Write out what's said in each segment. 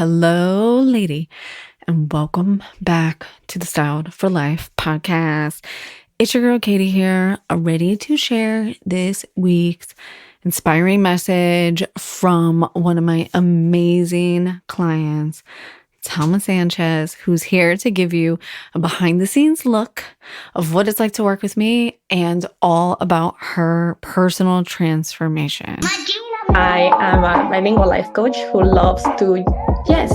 hello, lady, and welcome back to the Styled for Life podcast. It's your girl, Katie here, ready to share this week's inspiring message from one of my amazing clients, Telma Sanchez, who's here to give you a behind-the-scenes look of what it's like to work with me and all about her personal transformation. I am a bilingual life coach who loves to,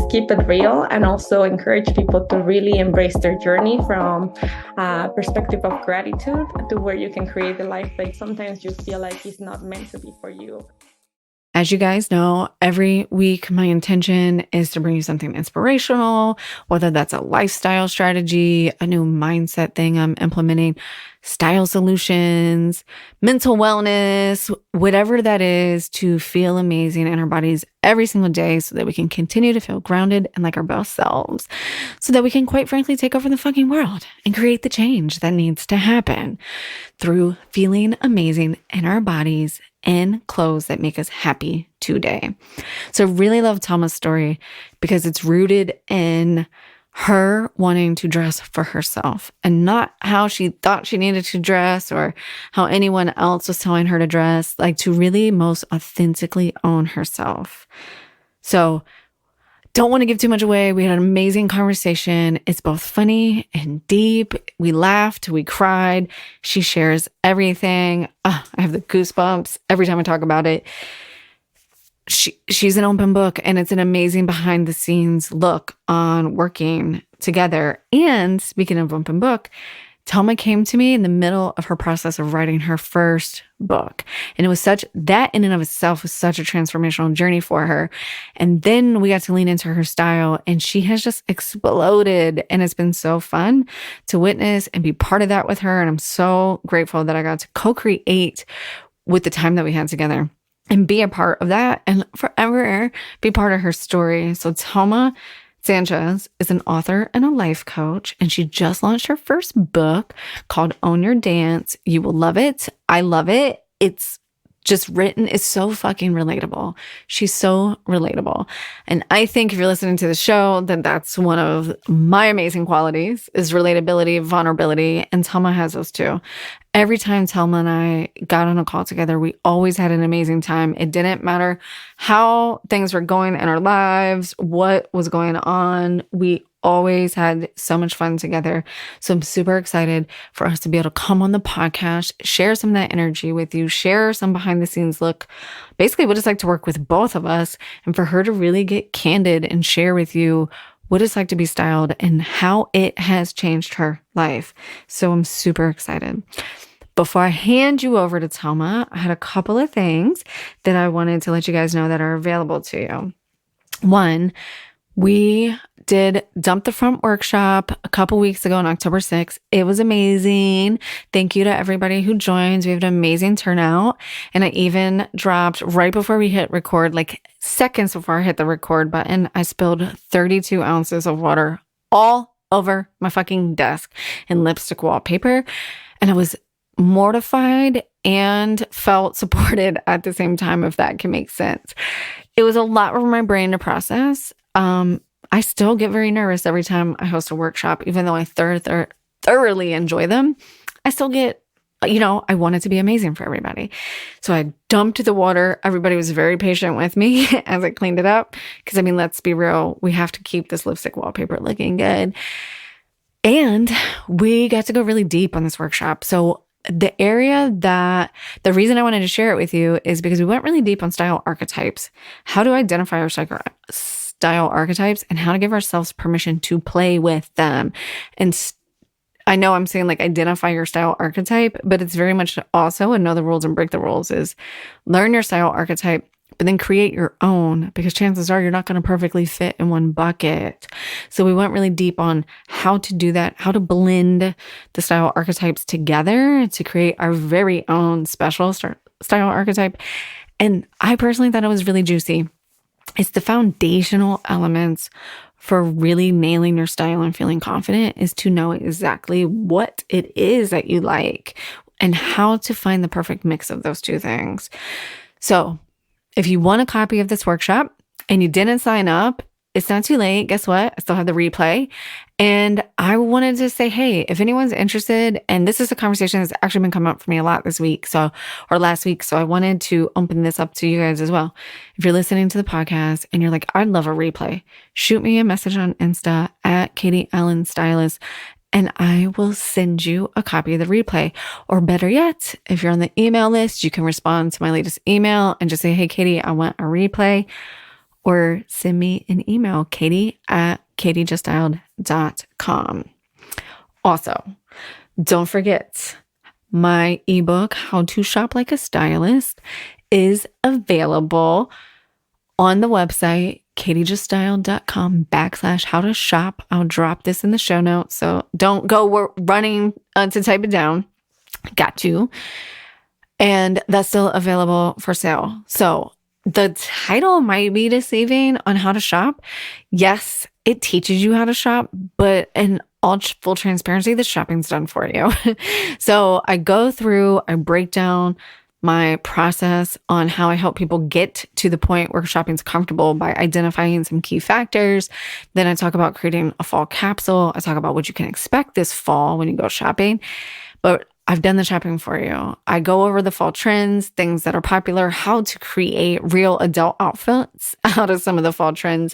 keep it real and also encourage people to really embrace their journey from a perspective of gratitude to where you can create the life that sometimes you feel like is not meant to be for you. As you guys know, every week my intention is to bring you something inspirational, whether that's a lifestyle strategy, a new mindset thing I'm implementing, style solutions, mental wellness, whatever that is, to feel amazing in our bodies every single day so that we can continue to feel grounded and like our best selves, so that we can, quite frankly, take over the fucking world and create the change that needs to happen through feeling amazing in our bodies and clothes that make us happy today. So I really love Telma's story because it's rooted in her wanting to dress for herself and not how she thought she needed to dress or how anyone else was telling her to dress, like to really most authentically own herself. So don't want to give too much away. We had an amazing conversation. It's both funny and deep. We laughed, we cried. She shares everything. I have the goosebumps every time I talk about it. She's an open book, and it's an amazing behind the scenes look on working together. And speaking of open book, Telma came to me in the middle of her process of writing her first book. And it was that in and of itself was such a transformational journey for her. And then we got to lean into her style, and she has just exploded. And it's been so fun to witness and be part of that with her. And I'm so grateful that I got to co-create with the time that we had together and be a part of that and forever be part of her story. So Telma Sanchez is an author and a life coach, and she just launched her first book called Own Your Dance. You will love it. I love it. It's just written. It's so fucking relatable. She's so relatable. And I think if you're listening to the show, then that's one of my amazing qualities is relatability, vulnerability, and Telma has those too. Every time Telma and I got on a call together, we always had an amazing time. It didn't matter how things were going in our lives, what was going on. We always had so much fun together. So I'm super excited for us to be able to come on the podcast, share some of that energy with you, share some behind the scenes look, basically what it's like to work with both of us, and for her to really get candid and share with you what it's like to be styled and how it has changed her life. So I'm super excited. Before I hand you over to Telma, I had a couple of things that I wanted to let you guys know that are available to you. One, we did Dump the Front workshop a couple weeks ago on October 6th. It was amazing. Thank you to everybody who joins. We have an amazing turnout. And I even dropped right before we hit record, like seconds before I hit the record button, I spilled 32 ounces of water all over my fucking desk and lipstick wallpaper. And I was mortified and felt supported at the same time, if that can make sense. It was a lot for my brain to process. I still get very nervous every time I host a workshop, even though I thoroughly enjoy them. I still get, I want it to be amazing for everybody. So I dumped the water. Everybody was very patient with me as I cleaned it up. Because, let's be real. We have to keep this lipstick wallpaper looking good. And we got to go really deep on this workshop. So the reason I wanted to share it with you is because we went really deep on style archetypes, how to identify our style archetypes and how to give ourselves permission to play with them. And I know I'm saying like identify your style archetype, but it's very much also, and know the rules and break the rules, is learn your style archetype, but then create your own, because chances are you're not going to perfectly fit in one bucket. So we went really deep on how to do that, how to blend the style archetypes together to create our very own special style archetype. And I personally thought it was really juicy. It's the foundational elements for really nailing your style and feeling confident is to know exactly what it is that you like and how to find the perfect mix of those two things. So if you want a copy of this workshop and you didn't sign up, it's not too late. Guess what? I still have the replay. And I wanted to say, hey, if anyone's interested, and this is a conversation that's actually been coming up for me a lot this week, or last week. So I wanted to open this up to you guys as well. If you're listening to the podcast and you're like, I'd love a replay, shoot me a message on Insta at Katie Allen Stylist, and I will send you a copy of the replay. Or better yet, if you're on the email list, you can respond to my latest email and just say, hey, Katie, I want a replay. Or send me an email, katie@katiejuststyled.com. Also, don't forget, my ebook, How to Shop Like a Stylist, is available on the website, katiejuststyled.com/how to shop. I'll drop this in the show notes, so don't go running to type it down. Got you. And that's still available for sale. So the title might be deceiving on how to shop. Yes, it teaches you how to shop, but in all full transparency, the shopping's done for you. So I break down my process on how I help people get to the point where shopping's comfortable by identifying some key factors. Then I talk about creating a fall capsule. I talk about what you can expect this fall when you go shopping. But I've done the shopping for you. I go over the fall trends, things that are popular, how to create real adult outfits out of some of the fall trends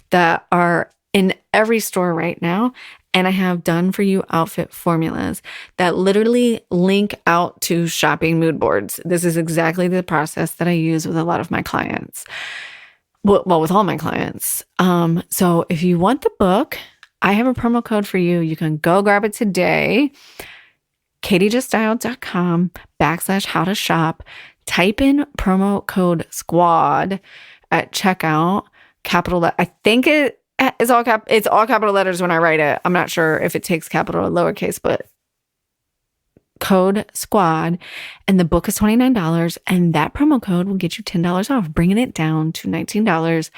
that are in every store right now. And I have done for you outfit formulas that literally link out to shopping mood boards. This is exactly the process that I use with a lot of my clients. Well, with all my clients. So if you want the book, I have a promo code for you. You can go grab it today. katiejuststyled.com/how to shop. Type in promo code SQUAD at checkout. I think it's all capital letters when I write it. I'm not sure if it takes capital or lowercase, but code SQUAD. And the book is $29. And that promo code will get you $10 off, bringing it down to $19.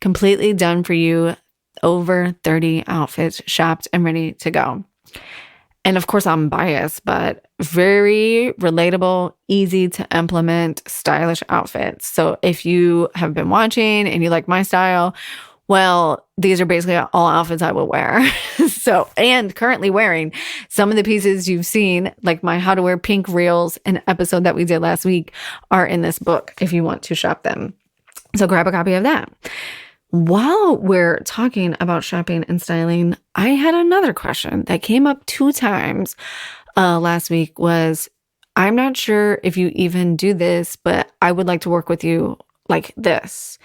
Completely done for you. Over 30 outfits shopped and ready to go. And of course, I'm biased, but very relatable, easy to implement, stylish outfits. So if you have been watching and you like my style, well, these are basically all outfits I will wear. And currently wearing some of the pieces you've seen, like my How to Wear Pink reels, an episode that we did last week, are in this book if you want to shop them. So grab a copy of that. While we're talking about shopping and styling, I had another question that came up 2 times last week was, I'm not sure if you even do this, but I would like to work with you like this.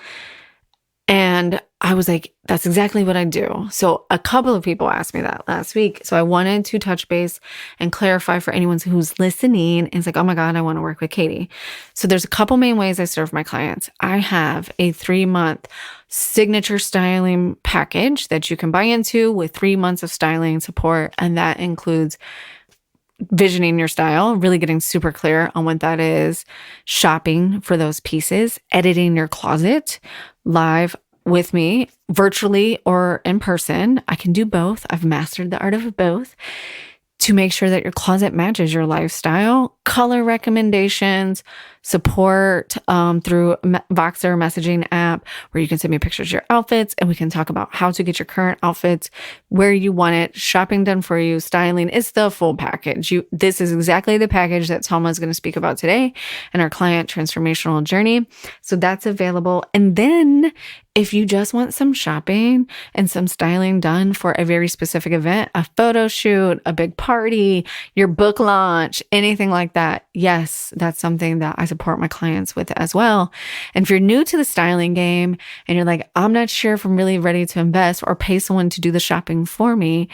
And I was like, that's exactly what I do. So a couple of people asked me that last week. So I wanted to touch base and clarify for anyone who's listening. And it's like, oh my God, I want to work with Katie. So there's a couple main ways I serve my clients. I have a 3-month signature styling package that you can buy into with 3 months of styling support. And that includes visioning your style, really getting super clear on what that is, shopping for those pieces, editing your closet live with me, virtually or in person. I can do both. I've mastered the art of both to make sure that your closet matches your lifestyle, color recommendations, support through Voxer messaging app, where you can send me pictures of your outfits and we can talk about how to get your current outfits where you want it, shopping done for you, styling. It's the full package. This is exactly the package that Telma is going to speak about today in our client transformational journey. So that's available. And then if you just want some shopping and some styling done for a very specific event, a photo shoot, a big party, your book launch, anything like that, yes, that's something that I support my clients with as well. And if you're new to the styling game and you're like, I'm not sure if I'm really ready to invest or pay someone to do the shopping for me,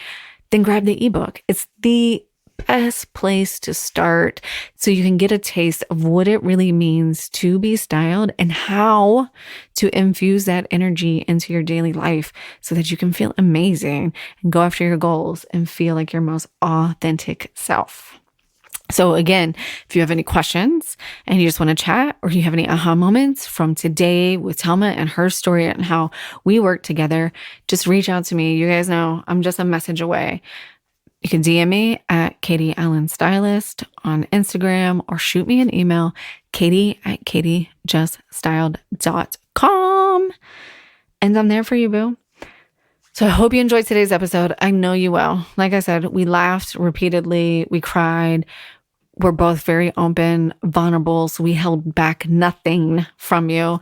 then grab the ebook. It's the best place to start so you can get a taste of what it really means to be styled and how to infuse that energy into your daily life so that you can feel amazing and go after your goals and feel like your most authentic self. So again, if you have any questions and you just want to chat, or you have any aha moments from today with Telma and her story and how we work together, just reach out to me. You guys know I'm just a message away. You can DM me at Katie Allen Stylist on Instagram, or shoot me an email, katie@katiejuststyled.com. And I'm there for you, boo. So I hope you enjoyed today's episode. I know you will. Like I said, we laughed repeatedly. We cried. We're both very open, vulnerable. So we held back nothing from you.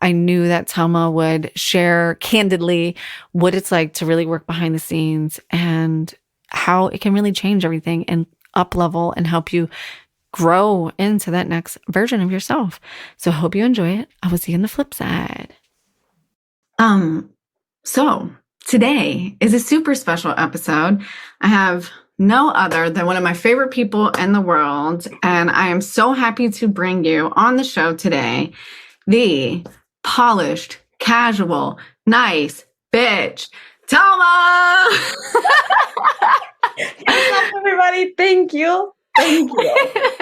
I knew that Telma would share candidly what it's like to really work behind the scenes and how it can really change everything and up level and help you grow into that next version of yourself. So hope you enjoy it. I will see you on the flip side. So today is a super special episode. I have no other than one of my favorite people in the world, and I am so happy to bring you on the show today, the polished, casual, nice bitch, Telma. Hello, everybody. Thank you. Thank you.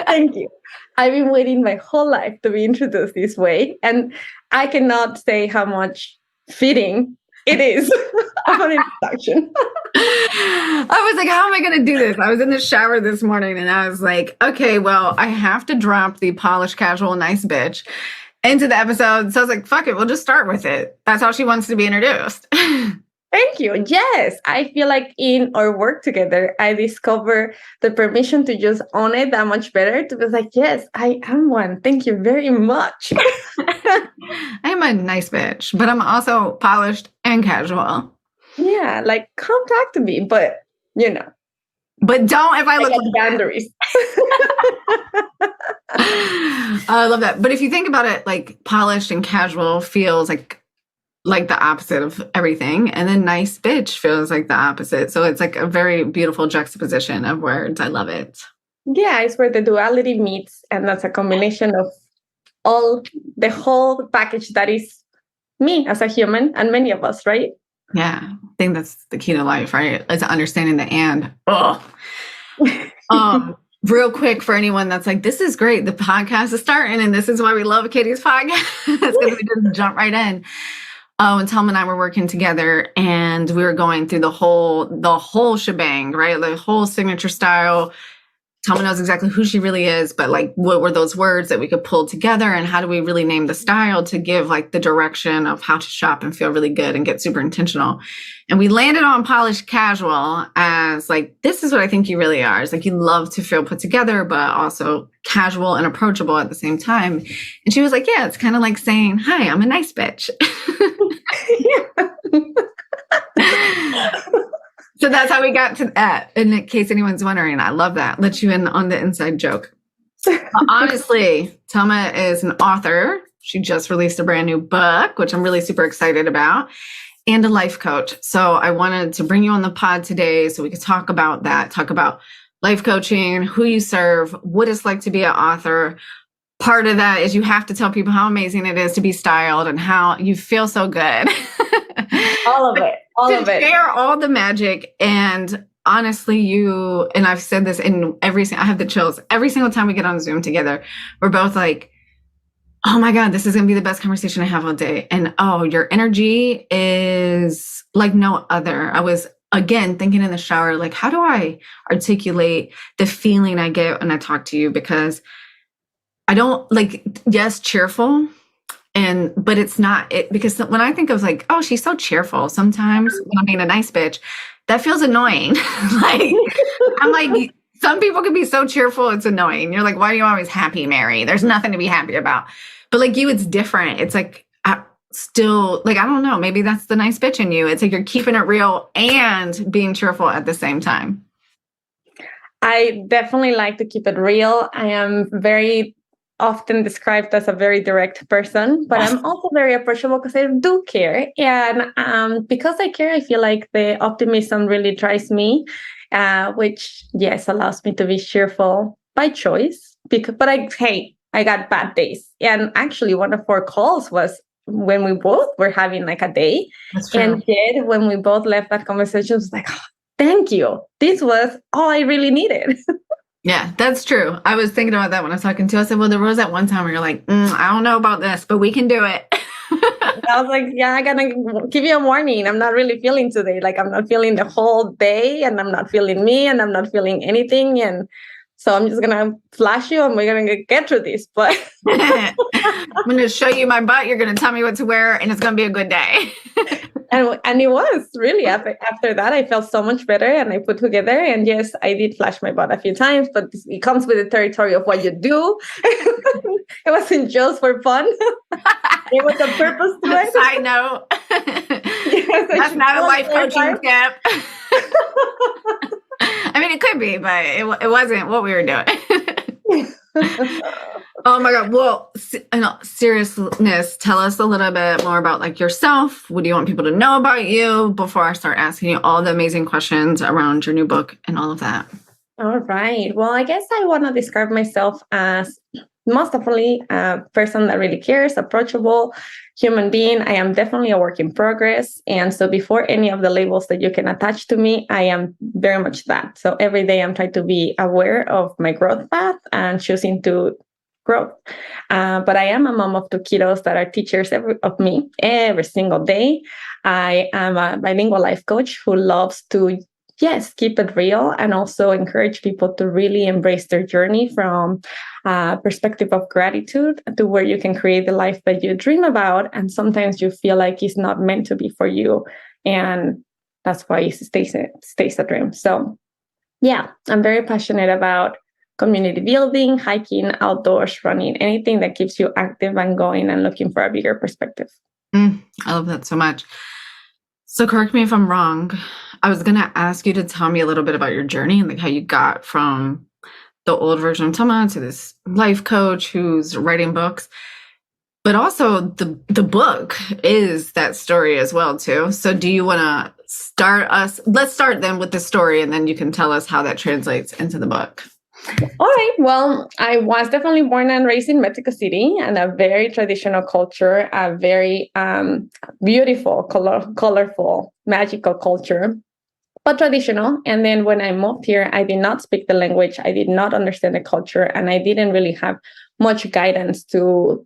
Thank you. I've been waiting my whole life to be introduced this way, and I cannot say how much fitting it is of an introduction. I was like, how am I going to do this? I was in the shower this morning and I was like, okay, well, I have to drop the polished, casual, nice bitch into the episode. So I was like, fuck it, we'll just start with it. That's how she wants to be introduced. Thank you. Yes, I feel like in our work together, I discover the permission to just own it that much better. To be like, yes, I am one. Thank you very much. I'm a nice bitch, but I'm also polished and casual. Yeah, like come talk to me, but But don't if I look like boundaries. I love that. But if you think about it, like polished and casual feels like the opposite of everything, and then nice bitch feels like the opposite. So it's like a very beautiful juxtaposition of words. I love it. Yeah, it's where the duality meets, and that's a combination of the whole package that is me as a human and many of us, right? Yeah, I think that's the key to life, right? Is understanding the and. Real quick for anyone that's like, this is great. The podcast is starting, and this is why we love Katie's podcast because we just jump right in. And Telma and I were working together, and we were going through the whole shebang, right? The whole signature style. Telma knows exactly who she really is, but like, what were those words that we could pull together, and how do we really name the style to give like the direction of how to shop and feel really good and get super intentional? And we landed on polished casual as like, this is what I think you really are. It's like you love to feel put together, but also casual and approachable at the same time. And she was like, yeah, it's kind of like saying, hi, I'm a nice bitch. So that's how we got to that. In case anyone's wondering, I love that. Let you in on the inside joke. But honestly, Telma is an author. She just released a brand new book, which I'm really super excited about, and a life coach. So I wanted to bring you on the pod today so we could talk about that, talk about life coaching, who you serve, what it's like to be an author. Part of that is you have to tell people how amazing it is to be styled and how you feel so good. All of it. All of it. Share all the magic. And honestly, and I've said this in I have the chills every single time we get on Zoom together. We're both like, oh my God, this is going to be the best conversation I have all day. And your energy is like no other. I was again thinking in the shower, like, how do I articulate the feeling I get when I talk to you? Because I don't like, yes, cheerful. But it's not it, because when I think of like, oh, she's so cheerful, sometimes when I'm being a nice bitch, that feels annoying. Like, I'm like, some people can be so cheerful, it's annoying. You're like, why are you always happy, Mary? There's nothing to be happy about. But like you, it's different. It's like, still, like, I don't know, maybe that's the nice bitch in you. It's like you're keeping it real and being cheerful at the same time. I definitely like to keep it real. I am very often described as a very direct person, but I'm also very approachable because I do care. And because I care, I feel like the optimism really drives me, which, yes, allows me to be cheerful by choice. But I got bad days. And actually, one of our calls was when we both were having like a day. And yet, when we both left that conversation, it was like, oh, thank you. This was all I really needed. Yeah, that's true. I was thinking about that when I was talking to you. I said, well, there was that one time where you're like, I don't know about this, but we can do it. I was like, yeah, I gotta give you a warning. I'm not really feeling today. Like, I'm not feeling the whole day, and I'm not feeling me, and I'm not feeling anything. And So I'm just going to flash you and we're going to get through this. But I'm going to show you my butt. You're going to tell me what to wear, and it's going to be a good day. and it was really after that, I felt so much better and I put together. And yes, I did flash my butt a few times, but it comes with the territory of what you do. It wasn't just for fun. It was a purpose to it. Side note. Yes, that's not a life coaching tip. I mean, it could be, but it wasn't what we were doing. Oh my God. Well, in all seriousness, tell us a little bit more about like yourself. What do you want people to know about you before I start asking you all the amazing questions around your new book and all of that? All right. Well, I guess I want to describe myself as most definitely a person that really cares, approachable human being. I am definitely a work in progress. And so before any of the labels that you can attach to me, I am very much that. So every day I'm trying to be aware of my growth path and choosing to grow. But I am a mom of 2 kiddos that are teachers of me every single day. I am a bilingual life coach who loves to keep it real and also encourage people to really embrace their journey from a perspective of gratitude to where you can create the life that you dream about. And sometimes you feel like it's not meant to be for you. And that's why it stays a dream. So yeah, I'm very passionate about community building, hiking, outdoors, running, anything that keeps you active and going and looking for a bigger perspective. I love that so much. So correct me if I'm wrong. I was going to ask you to tell me a little bit about your journey and like how you got from the old version of Telma to this life coach who's writing books. But also the book is that story as well too. So do you want to start us? Let's start then with the story, and then you can tell us how that translates into the book. All right. Well, I was definitely born and raised in Mexico City, and a very traditional culture, a very beautiful, colorful, magical culture, but traditional. And then when I moved here, I did not speak the language. I did not understand the culture, and I didn't really have much guidance to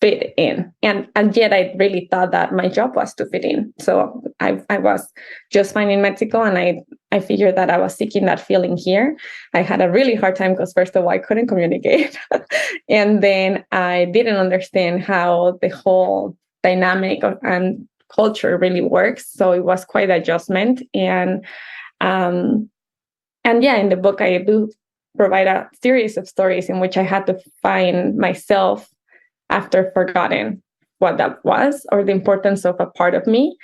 fit in. And yet I really thought that my job was to fit in. So I was just fine in Mexico, and I figured that I was seeking that feeling here. I had a really hard time because first of all, I couldn't communicate. And then I didn't understand how the whole dynamic and culture really works. So it was quite an adjustment. And yeah, in the book, I do provide a series of stories in which I had to find myself after forgotten what that was or the importance of a part of me.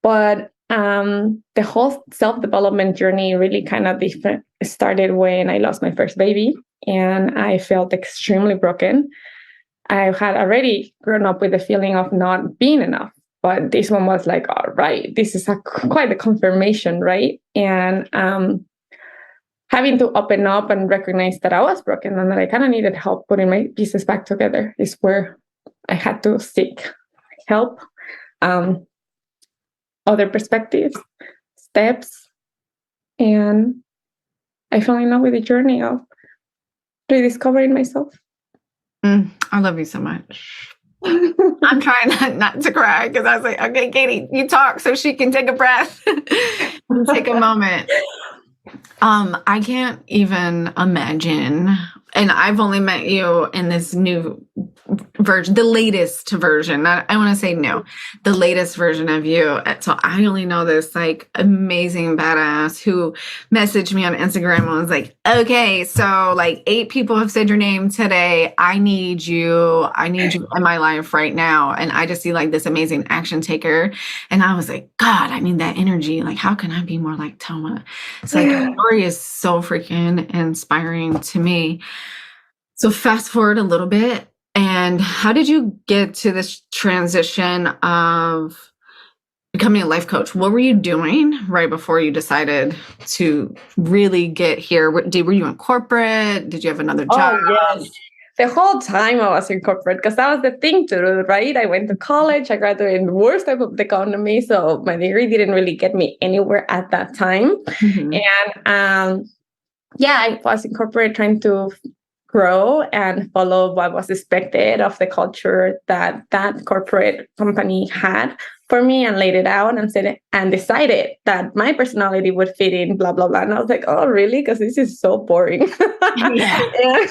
But the whole self-development journey really kind of started when I lost my first baby, and I felt extremely broken. I had already grown up with the feeling of not being enough, but this one was like, all right, this is quite a confirmation, right? And having to open up and recognize that I was broken and that I kind of needed help putting my pieces back together is where I had to seek help, other perspectives, steps, and I fell in love with the journey of rediscovering myself. I love you so much. I'm trying not to cry because I was like, okay, Katie, you talk so she can take a breath and take a moment. I can't even imagine. And I've only met you in this new version, the latest version. I want to say no, the latest version of you. So I only know this like amazing badass who messaged me on Instagram and was like, okay, so like 8 people have said your name today. I need you in my life right now. And I just see like this amazing action taker. And I was like, God, I need that energy. Like, how can I be more like Telma? It's like, your story is so freaking inspiring to me. So fast forward a little bit. And how did you get to this transition of becoming a life coach? What were you doing right before you decided to really get here? Were you in corporate? Did you have another job? Oh, yes. The whole time I was in corporate because that was the thing to do, right? I went to college. I graduated in the worst type of the economy. So my degree didn't really get me anywhere at that time. Mm-hmm. And yeah, I was in corporate trying to grow and follow what was expected of the culture that that corporate company had for me, and laid it out and said it, and decided that my personality would fit in, blah blah blah. And I was like, oh really, because this is so boring. Yeah.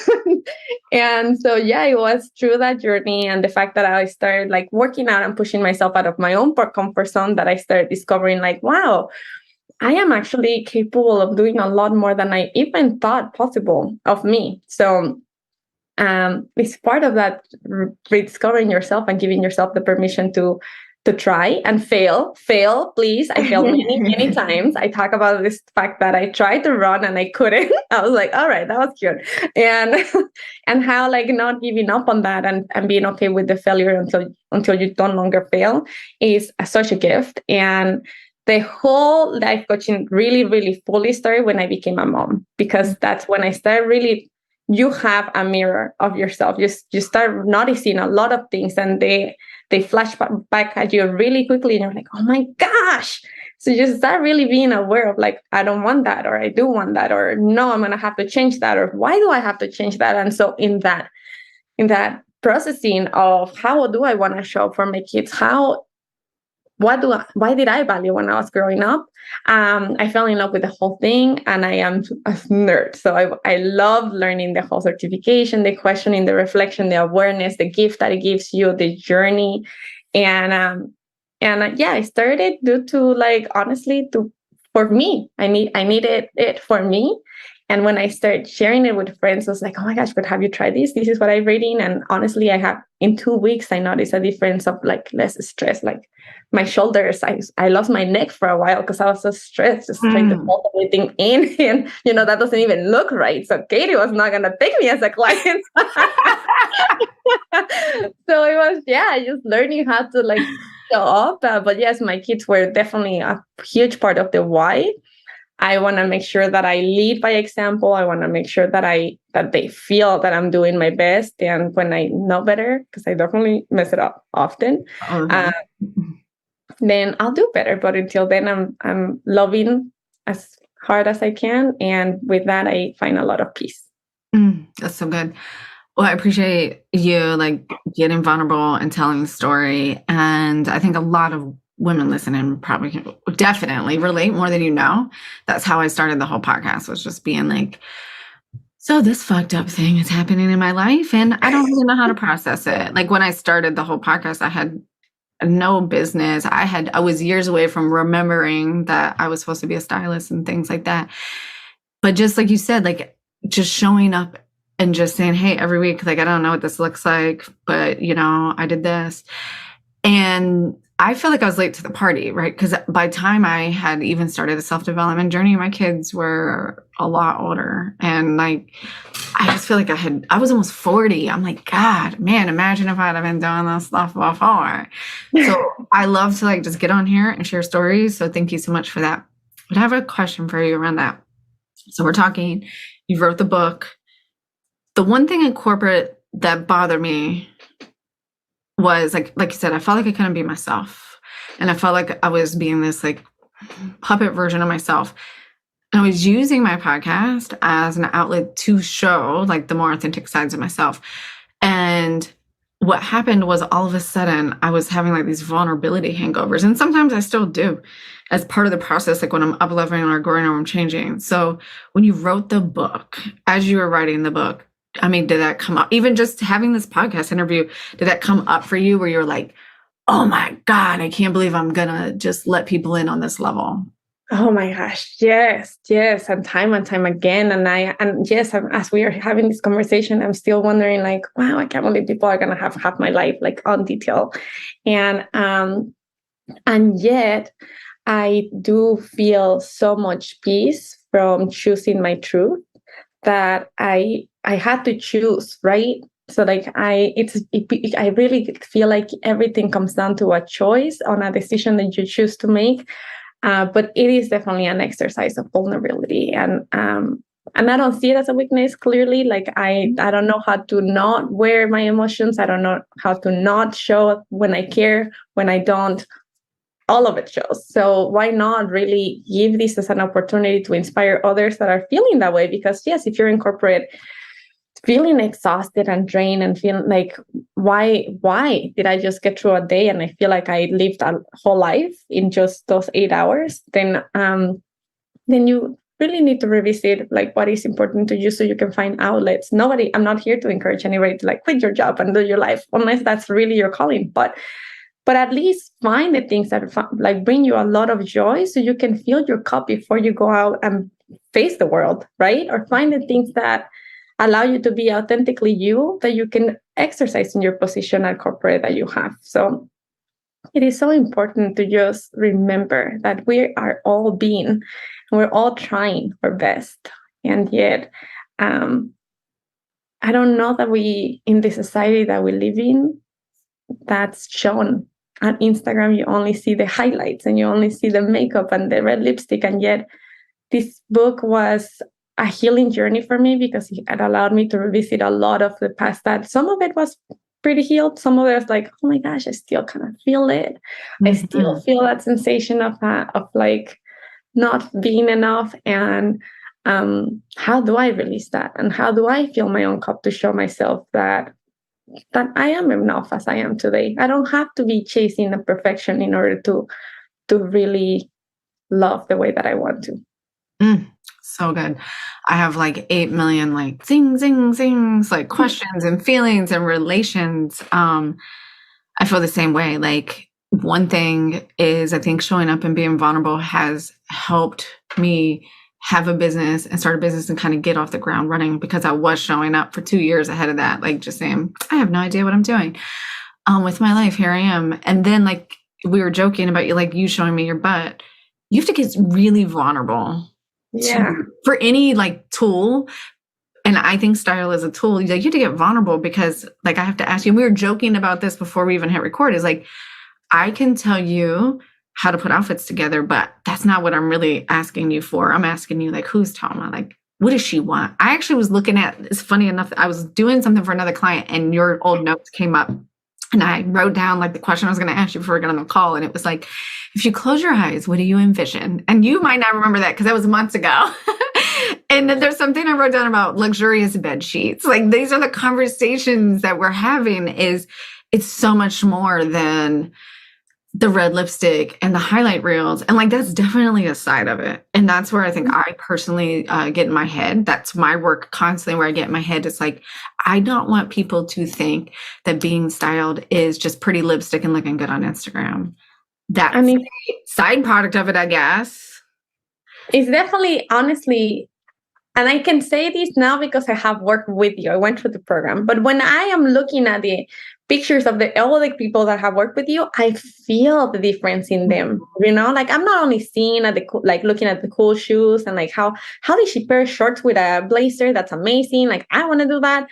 And so yeah, it was through that journey and the fact that I started like working out and pushing myself out of my own comfort zone, that I started discovering like, wow, I am actually capable of doing a lot more than I even thought possible of me. So it's part of that rediscovering yourself and giving yourself the permission to try and fail, please. I failed many times. I talk about this fact that I tried to run and I couldn't. I was like, all right, that was cute. And and how like not giving up on that, and being okay with the failure until you don't longer fail is such a gift. And the whole life coaching really fully started when I became a mom, because that's when I started really, you have a mirror of yourself. You start noticing a lot of things, and they flash back at you really quickly, and you're like, oh my gosh. So you start really being aware of like, I don't want that, or I do want that, or no, I'm gonna have to change that, or why do I have to change that? And so in that processing of how do I want to show up for my kids, why did I value when I was growing up? I fell in love with the whole thing, and I am a nerd. So I love learning the whole certification, the questioning, the reflection, the awareness, the gift that it gives you, the journey. And yeah, I started due to like, honestly, for me, I needed it for me. And when I started sharing it with friends, I was like, oh my gosh, but have you tried this? This is what I'm reading. And honestly, in 2 weeks, I noticed a difference of like less stress, like my shoulders. I lost my neck for a while because I was so stressed, just trying to hold everything in. And, that doesn't even look right. So Katie was not going to pick me as a client. So it was, just learning how to like show up. But yes, my kids were definitely a huge part of the why. I want to make sure that I lead by example. I want to make sure that they feel that I'm doing my best. And when I know better, because I definitely mess it up often, then I'll do better. But until then, I'm loving as hard as I can. And with that, I find a lot of peace. That's so good. Well, I appreciate you like getting vulnerable and telling the story. And I think a lot of women listening probably can definitely relate more than you know. That's how I started the whole podcast, was just being like, so this fucked up thing is happening in my life and I don't really know how to process it. Like when I started the whole podcast, I had no business. I was years away from remembering that I was supposed to be a stylist and things like that. But just like you said, like just showing up and just saying, hey, every week, like, I don't know what this looks like, but I did this. And I feel like I was late to the party, right? Because by the time I had even started a self-development journey, my kids were a lot older. And like, I just feel like I was almost 40. I'm like, God, man, imagine if I'd have been doing this stuff before. So I love to like just get on here and share stories. So thank you so much for that. But I have a question for you around that. So we're talking, you wrote the book. The one thing in corporate that bothered me was like you said, I felt like I couldn't be myself. And I felt like I was being this like puppet version of myself. And I was using my podcast as an outlet to show like the more authentic sides of myself. And what happened was all of a sudden I was having like these vulnerability hangovers. And sometimes I still do as part of the process, like when I'm up-leveling or growing or I'm changing. So when you wrote the book, as you were writing the book, I mean, did that come up? Even just having this podcast interview, did that come up for you where you're like, oh my God, I can't believe I'm going to just let people in on this level? Oh my gosh. Yes. And time again. And yes, as we are having this conversation, I'm still wondering like, wow, I can't believe people are going to have half my life like on detail. And yet I do feel so much peace from choosing my truth, that I had to choose, right? So like I really feel like everything comes down to a choice, on a decision that you choose to make. But it is definitely an exercise of vulnerability, and I don't see it as a weakness. Clearly, like I don't know how to not wear my emotions. I don't know how to not show when I care, when I don't. All of it shows. So why not really give this as an opportunity to inspire others that are feeling that way? Because yes, if you're in corporate, feeling exhausted and drained and feeling like, why did I just get through a day and I feel like I lived a whole life in just those 8 hours, then you really need to revisit like what is important to you so you can find outlets. I'm not here to encourage anybody to like quit your job and do your life unless that's really your calling, but at least find the things that like bring you a lot of joy so you can fill your cup before you go out and face the world, right? Or find the things that allow you to be authentically you, that you can exercise in your position at corporate that you have. So it is so important to just remember that we are all being, and we're all trying our best. And yet, I don't know that we, in the society that we live in, that's shown. On Instagram, you only see the highlights and you only see the makeup and the red lipstick. And yet, this book was a healing journey for me because it had allowed me to revisit a lot of the past. That some of it was pretty healed. Some of it was like, oh my gosh, I still kind of feel it. Mm-hmm. I still feel that sensation of like not being enough. And how do I release that? And how do I fill my own cup to show myself that I am enough as I am today? I don't have to be chasing the perfection in order to really love the way that I want to. So good. I have like 8 million like zings, like questions and feelings and relations. I feel the same way. Like one thing is I think showing up and being vulnerable has helped me have a business and start a business and kind of get off the ground running, because I was showing up for 2 years ahead of that, like just saying, I have no idea what I'm doing with my life. Here I am. And then like we were joking about you showing me your butt. You have to get really vulnerable. Yeah. For any like tool. And I think style is a tool. Like, you have to get vulnerable because like I have to ask you, and we were joking about this before we even hit record, is like, I can tell you how to put outfits together, but that's not what I'm really asking you for. I'm asking you like, who's Telma? Like, what does she want? I actually was looking at, it's funny enough, I was doing something for another client and your old notes came up. And I wrote down like the question I was going to ask you before we got on the call. And it was like, if you close your eyes, what do you envision? And you might not remember that because that was months ago. And then there's something I wrote down about luxurious bed sheets. Like these are the conversations that we're having. It's so much more than the red lipstick and the highlight reels. And like, that's definitely a side of it. And that's where I think I personally get in my head. That's my work constantly, where I get in my head. It's like, I don't want people to think that being styled is just pretty lipstick and looking good on Instagram. That's a side product of it, I guess. It's definitely, honestly, and I can say this now because I have worked with you. I went through the program. But when I am looking at the pictures of all the people that have worked with you, I feel the difference in them. You know, like I'm not only seeing at looking at the cool shoes and like how did she pair shorts with a blazer? That's amazing. Like I want to do that.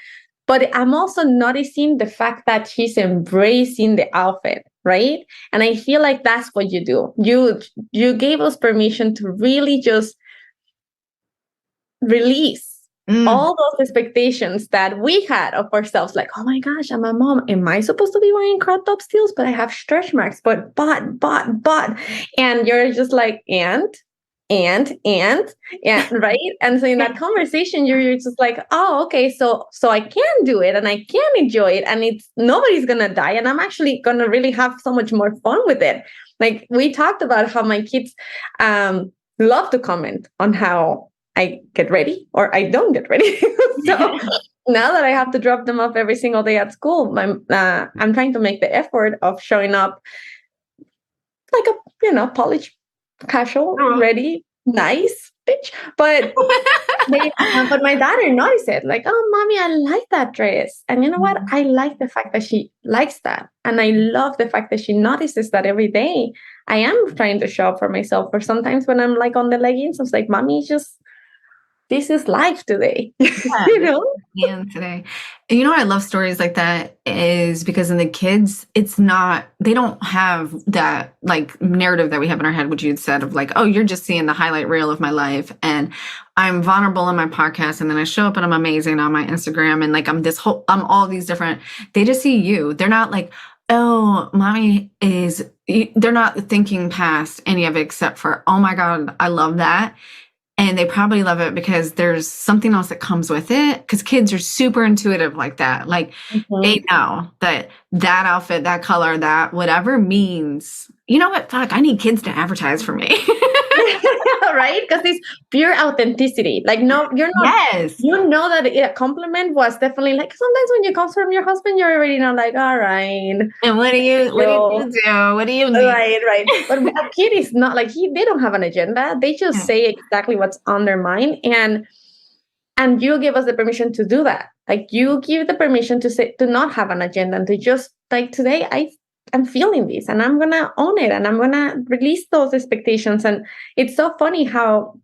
But I'm also noticing the fact that she's embracing the outfit, right? And I feel like that's what you do. You gave us permission to really just release all those expectations that we had of ourselves. Like, oh my gosh, I'm a mom. Am I supposed to be wearing crop top still? But I have stretch marks, but. And you're just like, and, right? And so in that conversation, you're just like, oh, okay, so I can do it and I can enjoy it, and nobody's gonna die, and I'm actually gonna really have so much more fun with it. Like we talked about how my kids love to comment on how I get ready or I don't get ready. So now that I have to drop them off every single day at school, I'm trying to make the effort of showing up like a, polished, casual, ready, nice bitch. But but my daughter noticed it. Like, oh, mommy, I like that dress. And you know what? I like the fact that she likes that. And I love the fact that she notices that every day. I am trying to show up for myself. Or sometimes when I'm like on the leggings, I was like, mommy, this is life today. Yeah, today. And you know what I love stories like that is because in the kids, they don't have that like narrative that we have in our head, which you'd said of like, oh, you're just seeing the highlight reel of my life. And I'm vulnerable on my podcast. And then I show up and I'm amazing on my Instagram. And like, I'm all these different, they just see you. They're not like, oh, mommy they're not thinking past any of it except for, oh my God, I love that. And they probably love it because there's something else that comes with it. Because kids are super intuitive like that. Like they know that that outfit, that color, that whatever means, you know what? Fuck, I need kids to advertise for me. Right? Because it's pure authenticity. Like, no, you're not, Yes. you know that a compliment was definitely like, sometimes when you come from your husband, you're already know, like, all right. And what do you do? What do you need? Right. But a kid is not like they don't have an agenda. They just say exactly what's on their mind. And you give us the permission to do that. Like you give the permission to say to not have an agenda and to just like today I'm feeling this and I'm gonna own it and I'm gonna release those expectations. And it's so funny how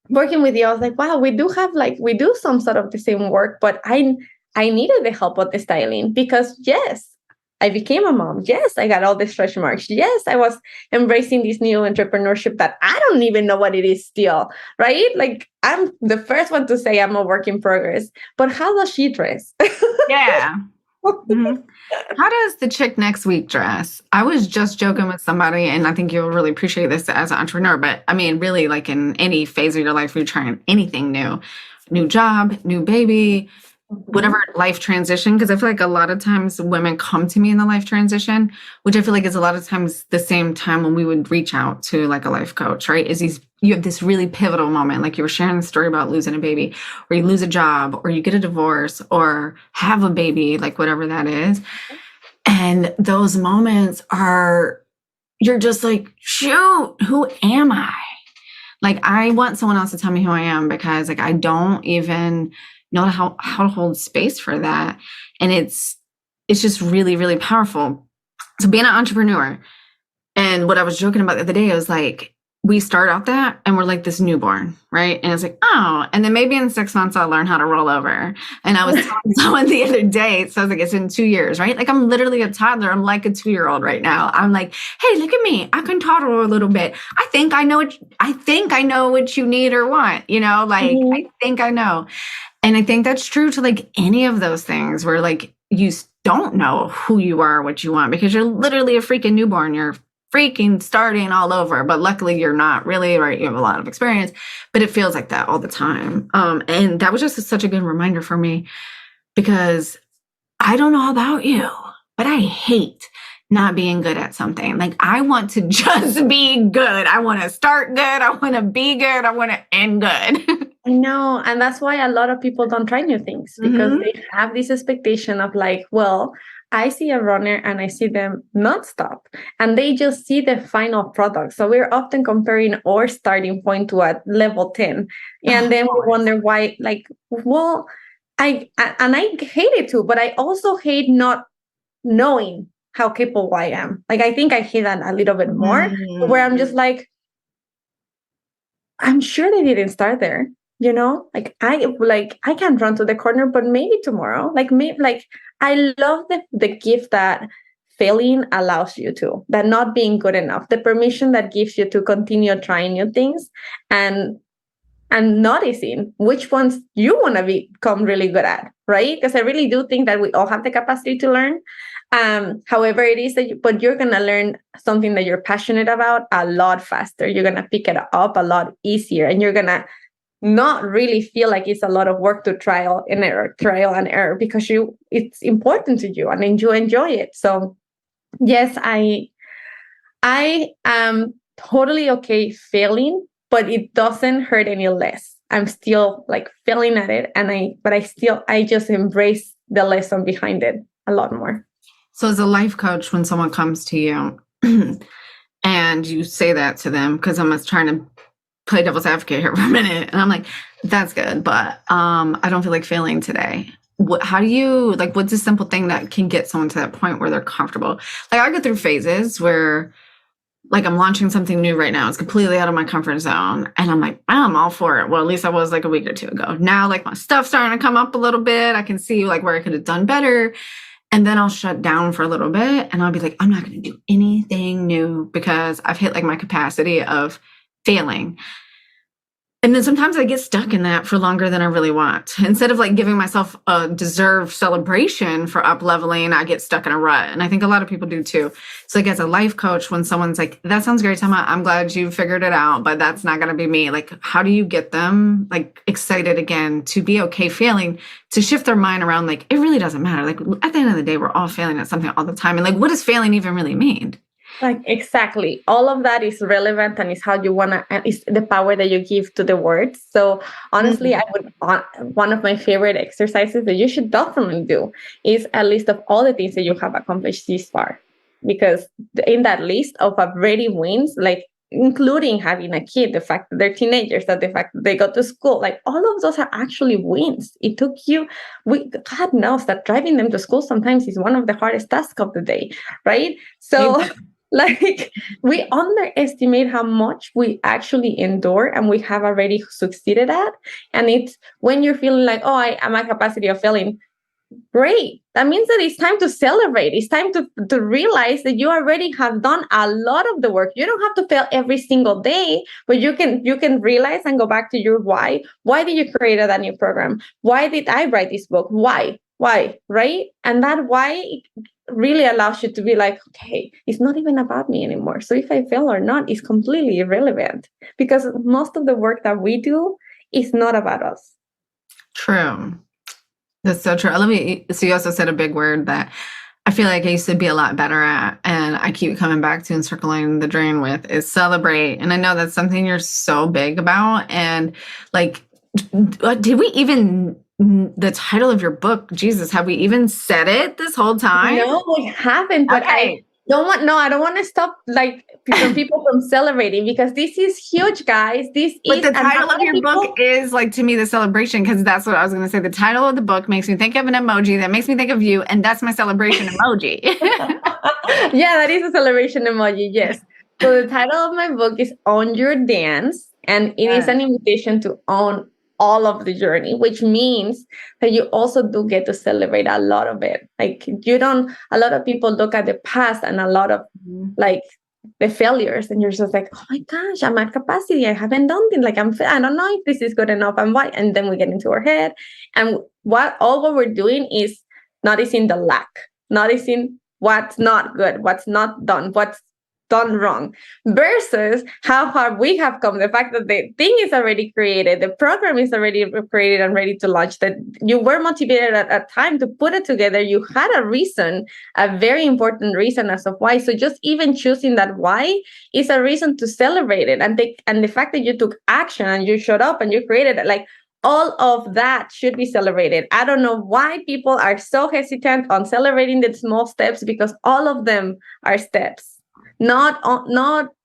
working with you, I was like, wow, we do some sort of the same work, but I needed the help with the styling because yes, I became a mom. Yes, I got all the stretch marks. Yes, I was embracing this new entrepreneurship that I don't even know what it is still, right? Like I'm the first one to say I'm a work in progress. But how does she dress? Yeah. Mm-hmm. How does the chick next week dress? I was just joking with somebody, and I think you'll really appreciate this as an entrepreneur. But I mean, really, like in any phase of your life, you're trying anything new job, new baby, whatever life transition. Because I feel like a lot of times women come to me in the life transition, which I feel like is a lot of times the same time when we would reach out to like a life coach, right? You have this really pivotal moment, like you were sharing the story about losing a baby, or you lose a job, or you get a divorce, or have a baby, like whatever that is. And those moments you're just like, shoot, who am I? Like, I want someone else to tell me who I am because like, I don't even know how to hold space for that. And it's just really, really powerful. So being an entrepreneur, and what I was joking about the other day, I was like, we start out that and we're like this newborn, right? And it's like, oh, and then maybe in 6 months I'll learn how to roll over. And I was telling someone the other day, so I was like, it's in 2 years, right? Like I'm literally a toddler. I'm like a 2-year-old right now. I'm like, hey, look at me. I can toddle a little bit. I think I know what you need or want, like I think I know. And I think that's true to like any of those things where like you don't know who you are, what you want, because you're literally a freaking newborn. You're freaking starting all over, but luckily you're not really, right? You have a lot of experience, but it feels like that all the time. And that was just such a good reminder for me because I don't know about you, but I hate not being good at something. Like I want to just be good. I want to start good. I want to be good. I want to end good. I know. And that's why a lot of people don't try new things because they have this expectation of like, well, I see a runner and I see them not stop and they just see the final product. So we're often comparing our starting point to a level 10. And then we wonder why, like, well, I hate it too, but I also hate not knowing how capable I am. Like, I think I hate that a little bit more where I'm just like, I'm sure they didn't start there. Like I can't run to the corner, but maybe tomorrow. Like I love the gift that failing allows you to, that not being good enough, the permission that gives you to continue trying new things and noticing which ones you want to become really good at, right? Because I really do think that we all have the capacity to learn. However it is but you're going to learn something that you're passionate about a lot faster. You're going to pick it up a lot easier and you're going to not really feel like it's a lot of work to trial and error because it's important to you and you enjoy it. So yes, I am totally okay failing, but it doesn't hurt any less. I'm still like failing at it I just embrace the lesson behind it a lot more. So as a life coach, when someone comes to you and you say that to them, because I'm just trying to play devil's advocate here for a minute. And I'm like, that's good. But I don't feel like failing today. How do you, like, what's a simple thing that can get someone to that point where they're comfortable? Like I go through phases where like I'm launching something new right now. It's completely out of my comfort zone. And I'm like, I'm all for it. Well, at least I was like a week or two ago. Now, like my stuff's starting to come up a little bit. I can see like where I could have done better. And then I'll shut down for a little bit and I'll be like, I'm not going to do anything new because I've hit like my capacity of failing. And then sometimes I get stuck in that for longer than I really want. Instead of like giving myself a deserved celebration for up leveling, I get stuck in a rut. And I think a lot of people do too. So like as a life coach, when someone's like, that sounds great, Telma, I'm glad you figured it out, but that's not going to be me. Like, how do you get them like excited again to be okay failing, to shift their mind around? Like, it really doesn't matter. Like at the end of the day, we're all failing at something all the time. And like, what does failing even really mean? Like, exactly. All of that is relevant and is how you want to, and is the power that you give to the words. So honestly, I would, one of my favorite exercises that you should definitely do is a list of all the things that you have accomplished this far. Because in that list of already wins, like including having a kid, the fact that they're teenagers, that the fact that they go to school, like all of those are actually wins. It took you, God knows that driving them to school sometimes is one of the hardest tasks of the day, right? So like we underestimate how much we actually endure and we have already succeeded at. And it's when you're feeling like, oh, I am at capacity of failing. Great. That means that it's time to celebrate. It's time to realize that you already have done a lot of the work. You don't have to fail every single day, but you can realize and go back to your why. Why did you create that new program? Why did I write this book? Why? Why? Right? And that why really allows you to be like, okay, it's not even about me anymore. So if I fail or not is completely irrelevant because most of the work that we do is not about us. True. That's so true. Let me, so you also said a big word that I feel like I used to be a lot better at, and I keep coming back to and circling the drain with, is celebrate. And I know that's something you're so big about. And like, did we even, the title of your book, Jesus, have we even said it this whole time? No, we haven't, but Okay. I don't want to stop like people from celebrating because this is huge, guys. But the title of your book is like, to me, the celebration, because that's what I was going to say. The title of the book makes me think of an emoji that makes me think of you, and that's my celebration emoji. Yeah, that is a celebration emoji. Yes. So the title of my book is Own Your Dance, and it is an invitation to own all of the journey, which means that you also do get to celebrate a lot of it. Like a lot of people look at the past and a lot of like the failures, and you're just like, oh my gosh, I'm at capacity. I haven't done it. Like I don't know if this is good enough and why. And then we get into our head, and what we're doing is noticing the lack, noticing what's not good, what's not done, what's done wrong, versus how far we have come. The fact that the thing is already created, the program is already created and ready to launch, that you were motivated at a time to put it together. You had a reason, a very important reason as of why. So just even choosing that why is a reason to celebrate it. And the fact that you took action and you showed up and you created it, like all of that should be celebrated. I don't know why people are so hesitant on celebrating the small steps, because all of them are steps. Not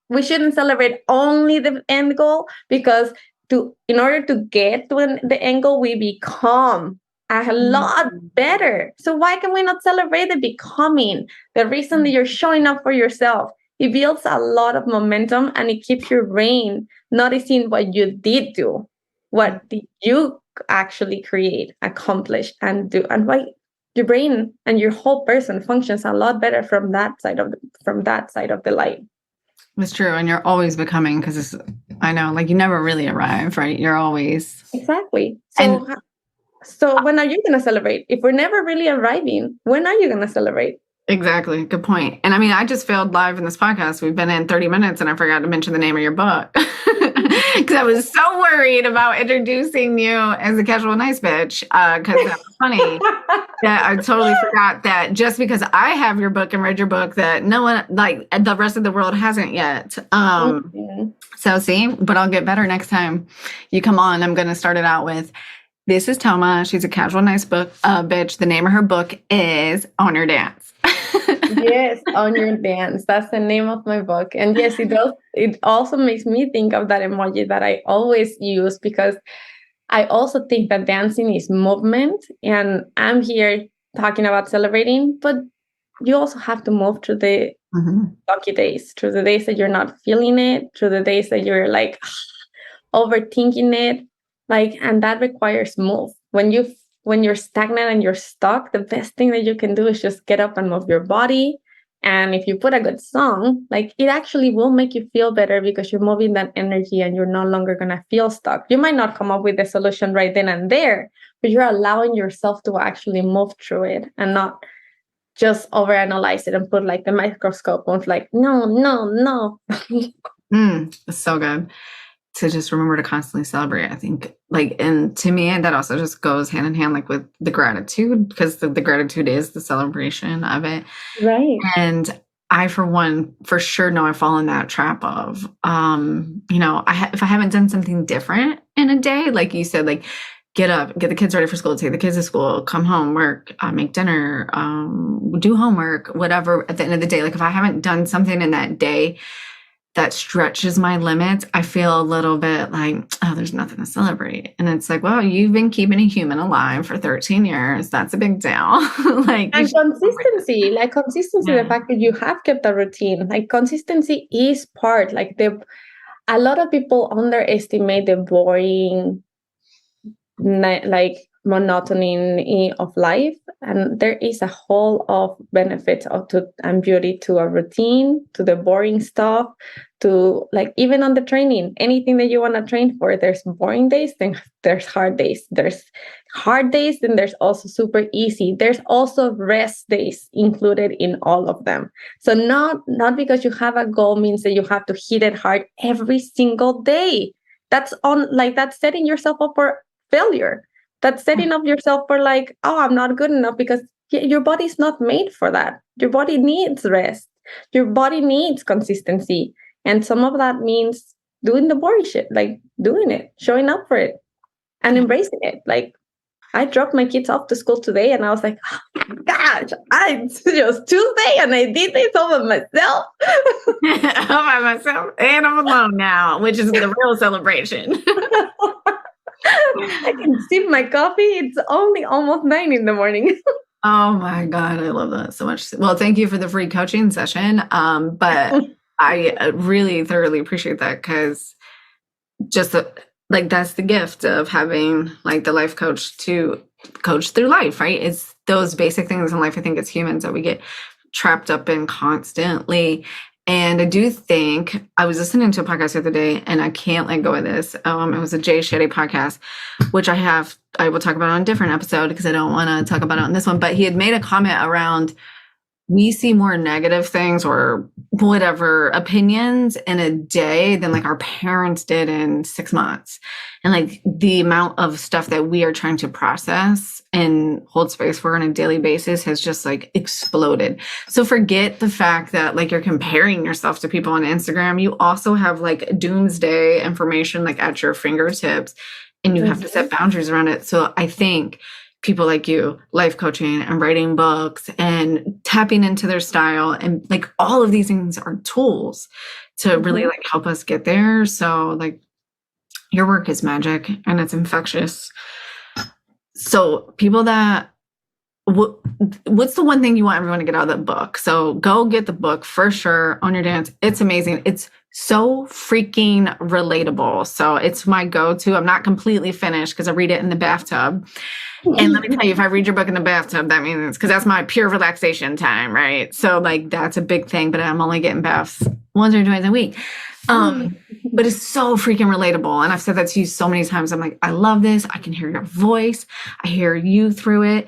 we shouldn't celebrate only the end goal, because in order to get to the end goal, we become a lot better. So why can we not celebrate the becoming, the reason that you're showing up for yourself? It builds a lot of momentum, and it keeps your brain noticing what you did do, what did you actually create, accomplish, and do, and why your brain and your whole person functions a lot better from that side of the light. It's true. And you're always becoming, because I know, like, you never really arrive, right? You're always. Exactly. So when are you going to celebrate? If we're never really arriving, when are you going to celebrate? Exactly. Good point. And I mean, I just failed live in this podcast. We've been in 30 minutes and I forgot to mention the name of your book because I was so worried about introducing you as a casual nice bitch, because that was funny. Yeah, I totally forgot that just because I have your book and read your book, that no one, like the rest of the world, hasn't yet. So see, but I'll get better next time you come on. I'm going to start it out with, this is Telma. She's a casual nice book bitch. The name of her book is Own Your Dance. Yes, Own Your Dance. That's the name of my book. And yes, it does. It also makes me think of that emoji that I always use, because I also think that dancing is movement. And I'm here talking about celebrating, but you also have to move through the lucky days, through the days that you're not feeling it, through the days that you're like overthinking it. Like, and that requires move. When you're stagnant and you're stuck, the best thing that you can do is just get up and move your body, And if you put a good song, like it actually will make you feel better because you're moving that energy and you're no longer going to feel stuck. You might not come up with the solution right then and there, but you're allowing yourself to actually move through it and not just overanalyze it and put like the microscope on like, no, no, no. It's so good to just remember to constantly celebrate. I think and to me, that also just goes hand in hand, like with the gratitude, because the gratitude is the celebration of it. Right. And I, for one, for sure know I fall in that trap of, if I haven't done something different in a day, like you said, like get up, get the kids ready for school, take the kids to school, come home, work, make dinner, do homework, whatever. At the end of the day, like if I haven't done something in that day that stretches my limits, I feel a little bit like, oh, there's nothing to celebrate. And it's like, well, you've been keeping a human alive for 13 years. That's a big deal. And consistency, the fact that you have kept a routine, like consistency is part, like a lot of people underestimate the boring, like monotony of life, and there is a whole of benefits and beauty to a routine, to the boring stuff, to like even on the training, anything that you want to train for. There's boring days, then there's hard days. There's hard days, then there's also super easy. There's also rest days included in all of them. So not because you have a goal means that you have to hit it hard every single day. That's setting yourself up for failure. That's setting up yourself for like, oh, I'm not good enough, because your body's not made for that. Your body needs rest. Your body needs consistency. And some of that means doing the boring shit, like doing it, showing up for it and embracing it. Like I dropped my kids off to school today and I was like, oh my gosh, it's just Tuesday and I did this all by myself. All by myself. And I'm alone now, which is the real celebration. I can sip my coffee. It's only almost 9 a.m. Oh my God, I love that so much. Well, thank you for the free coaching session. But I really thoroughly appreciate that, because just that's the gift of having like the life coach to coach through life, right? It's those basic things in life, I think, as humans, that we get trapped up in constantly. And I do think I was listening to a podcast the other day, and I can't let go of this. It was a Jay Shetty podcast, which I will talk about on a different episode because I don't want to talk about it on this one. But he had made a comment around, we see more negative things or whatever opinions in a day than like our parents did in 6 months. And like the amount of stuff that we are trying to process and hold space for on a daily basis has just like exploded. So forget the fact that like you're comparing yourself to people on Instagram. You also have like doomsday information like at your fingertips, and you have to set boundaries around it. So I think people like you, life coaching and writing books and tapping into their style, and like all of these things are tools to really like help us get there. So like your work is magic and it's infectious. So people that, what's the one thing you want everyone to get out of that book? So go get the book for sure. Own Your Dance. It's amazing. It's so freaking relatable. So it's my go-to. I'm not completely finished because I read it in the bathtub. And let me tell you, if I read your book in the bathtub, that means because that's my pure relaxation time, right? So like that's a big thing, but I'm only getting baths once or twice a week. But it's so freaking relatable. And I've said that to you so many times. I'm like, I love this. I can hear your voice. I hear you through it.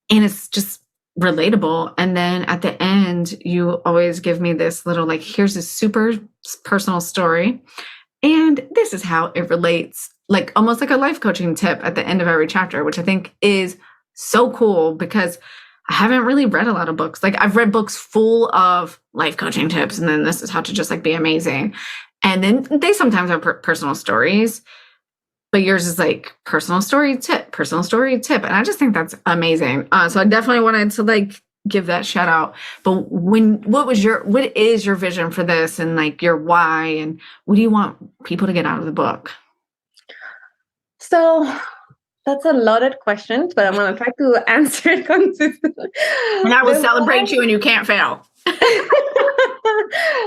And it's just relatable. And then at the end, you always give me this little, like, here's a super personal story. And this is how it relates, like almost like a life coaching tip at the end of every chapter, which I think is so cool because I haven't really read a lot of books. Like I've read books full of life coaching tips, and then this is how to just like be amazing. And then they sometimes have personal stories, but yours is like personal story tip. And I just think that's amazing. So I definitely wanted to like give that shout out. But what is your vision for this, and like your why, and what do you want people to get out of the book? So that's a loaded question, but I'm going to try to answer it consistently. And I will celebrate you, and you can't fail.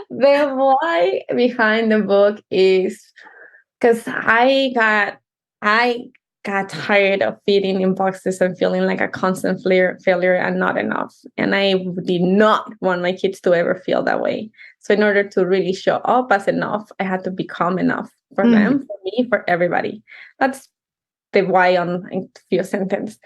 The why behind the book is because I got tired of fitting in boxes and feeling like a constant failure and not enough. And I did not want my kids to ever feel that way. So in order to really show up as enough, I had to become enough for them, for me, for everybody. That's the why on a few sentences.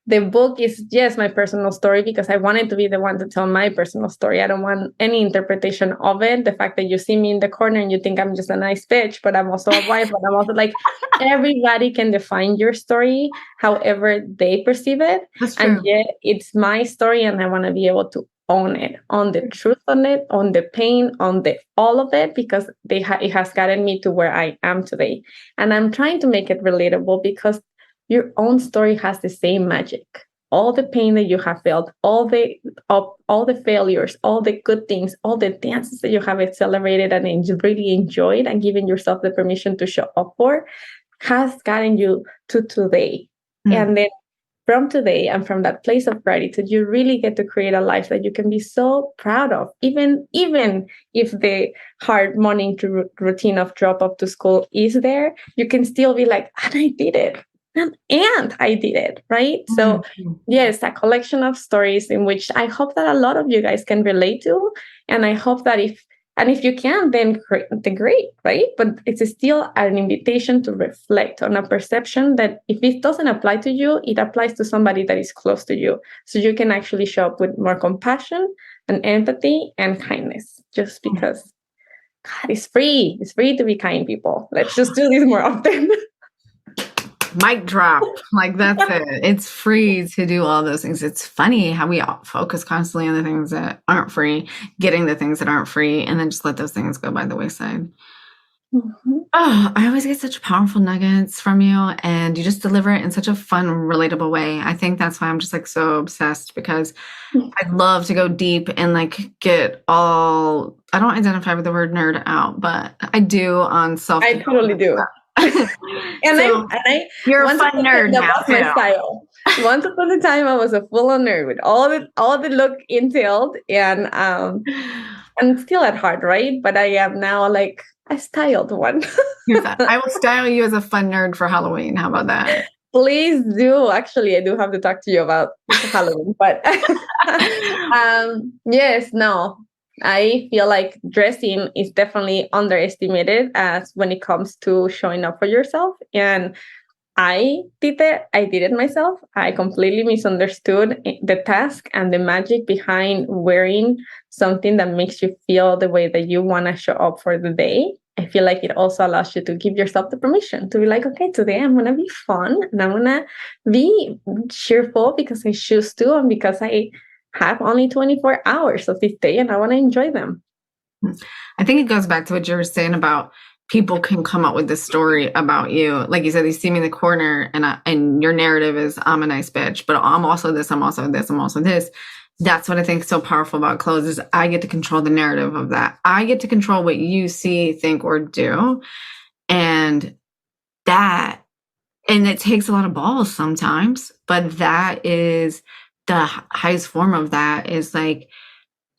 The book is just my personal story because I wanted to be the one to tell my personal story. I don't want any interpretation of it. The fact that you see me in the corner and you think I'm just a nice bitch, but I'm also a wife, but I'm also like, everybody can define your story however they perceive it. That's true. And yet it's my story, and I want to be able to own it, on the truth on it, on the pain, on the all of it, because it has gotten me to where I am today. And I'm trying to make it relatable because your own story has the same magic. All the pain that you have felt, all the failures, all the good things, all the dances that you have accelerated and really enjoyed and given yourself the permission to show up for, has gotten you to today. And then from today and from that place of gratitude, you really get to create a life that you can be so proud of. Even if the hard morning routine of drop off to school is there, you can still be like, and I did it. And I did it, right? So yes, a collection of stories in which I hope that a lot of you guys can relate to. And I hope that if you can, then great, right? But it's still an invitation to reflect on a perception that if it doesn't apply to you, it applies to somebody that is close to you. So you can actually show up with more compassion and empathy and kindness, just because God, it's free. It's free to be kind, people. Let's just do this more often. Mic drop. Like, that's it. It's free to do all those things. It's funny how we all focus constantly on the things that aren't free, getting the things that aren't free, and then just let those things go by the wayside. Oh, I always get such powerful nuggets from you, and you just deliver it in such a fun, relatable way. I think that's why I'm just like so obsessed, because I'd love to go deep and like get all, I don't identify with the word nerd out, but I do on self. I totally do. And So, I you're a fun nerd that now, was my style. Once upon a time, I was a full-on nerd with all the look entailed, and still at heart, right? But I am now like a styled one. I will style you as a fun nerd for Halloween. How about that? Please do. Actually, I do have to talk to you about Halloween, but yes, no. I feel like dressing is definitely underestimated as when it comes to showing up for yourself. And I did it myself. I completely misunderstood the task and the magic behind wearing something that makes you feel the way that you want to show up for the day. I feel like it also allows you to give yourself the permission to be like, okay, today I'm going to be fun and I'm going to be cheerful because I choose to, and because I have only 24 hours of this day and I want to enjoy them. I think it goes back to what you were saying about people can come up with this story about you. Like you said, you see me in the corner and your narrative is, I'm a nice bitch, but I'm also this, I'm also this, I'm also this. That's what I think is so powerful about clothes, is I get to control the narrative of that. I get to control what you see, think, or do. And it takes a lot of balls sometimes, but that is the highest form of that, is like,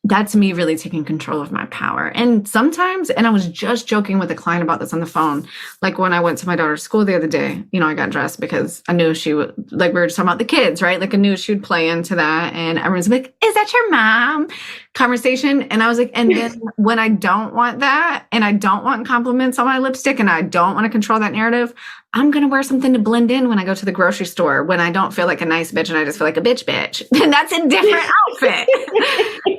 that's me really taking control of my power. And sometimes, and I was just joking with a client about this on the phone, like when I went to my daughter's school the other day, I got dressed because I knew she would, like we were just talking about the kids, right? Like I knew she would play into that, and everyone's like, is that your mom? Conversation. And I was like, and then when I don't want that, and I don't want compliments on my lipstick, and I don't want to control that narrative, I'm going to wear something to blend in when I go to the grocery store, when I don't feel like a nice bitch and I just feel like a bitch. And that's a different outfit.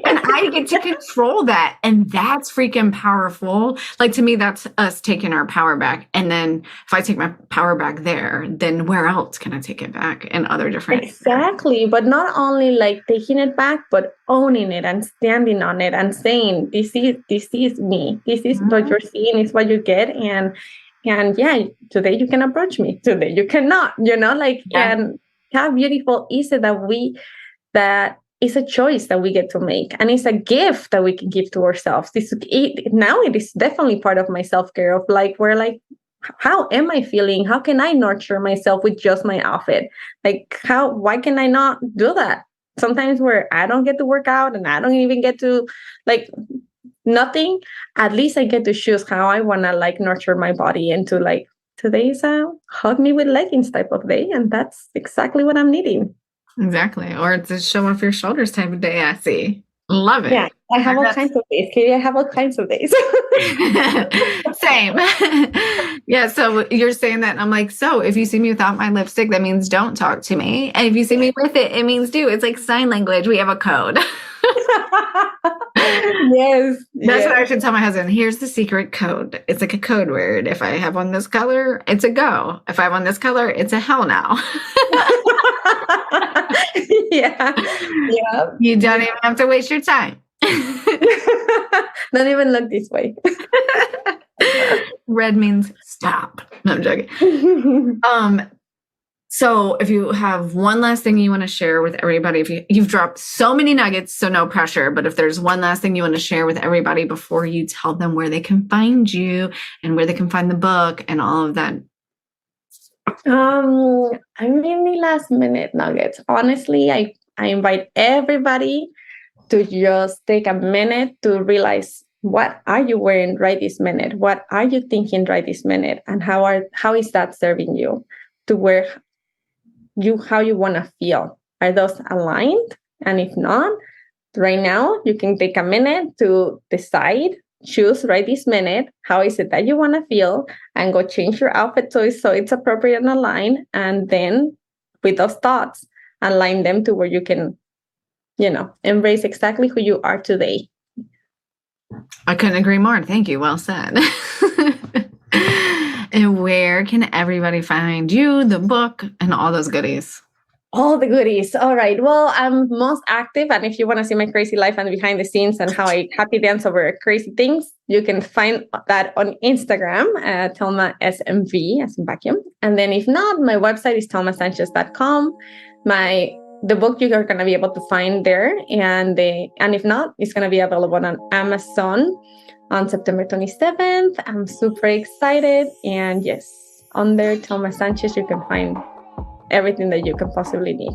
And I get to control that. And that's freaking powerful. Like, to me, that's us taking our power back. And then if I take my power back there, then where else can I take it back in other different? Exactly. But not only like taking it back, but owning it and standing on it and saying, this is me. This is what you're seeing, is what you get. And yeah, today you can approach me. Today you cannot, and how beautiful is it that it's a choice that we get to make, and it's a gift that we can give to ourselves. Now it is definitely part of my self-care of like, where like, how am I feeling? How can I nurture myself with just my outfit? Like, why can I not do that? Sometimes where I don't get to work out and I don't even get to like nothing, at least I get to choose how I want to like nurture my body and to like today's a hug me with leggings type of day, and that's exactly what I'm needing. Exactly. Or it's a show off your shoulders type of day, I see. Love it. Yeah, I have all kinds of days, Katie. I have all kinds of days. Same. Yeah, so you're saying that, and I'm like, so if you see me without my lipstick, that means don't talk to me. And if you see me with it, it means do. It's like sign language. We have a code. Yes. That's what I should tell my husband. Here's the secret code. It's like a code word. If I have on this color, it's a go. If I have on this color, it's a hell no. Yeah. You don't even have to waste your time. Don't even look this way. Red means stop. No, I'm joking. So if you have one last thing you want to share with everybody, if you've dropped so many nuggets, so no pressure, but if there's one last thing you want to share with everybody before you tell them where they can find you and where they can find the book and all of that. I mean, the last minute nuggets. Honestly, I invite everybody to just take a minute to realize, what are you wearing right this minute? What are you thinking right this minute? And how is that serving you to where how you want to feel? Are those aligned? And if not, right now you can take a minute to decide, choose right this minute, how is it that you want to feel, and go change your outfit so it's appropriate and aligned. And then with those thoughts, align them to where you can, embrace exactly who you are today. I couldn't agree more. Thank you. Well said. And where can everybody find you, the book, and all those goodies? All the goodies. All right. Well, I'm most active. And if you want to see my crazy life and behind the scenes and how I happy dance over crazy things, you can find that on Instagram, Telma SMV, as in vacuum. And then if not, my website is telmasanchez.com. The book you are going to be able to find there. And if not, it's going to be available on Amazon on September 27th. I'm super excited. And yes, under Telma Sanchez, you can find everything that you can possibly need.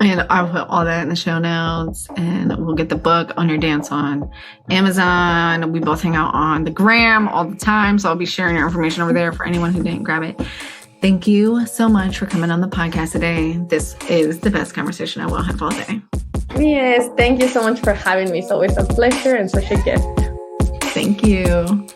And I'll put all that in the show notes, and we'll get the book on your dance on Amazon. We both hang out on the gram all the time, so I'll be sharing your information over there for anyone who didn't grab it. Thank you so much for coming on the podcast today. This is the best conversation I will have all day. Yes, thank you so much for having me. It's always a pleasure and such a gift. Thank you.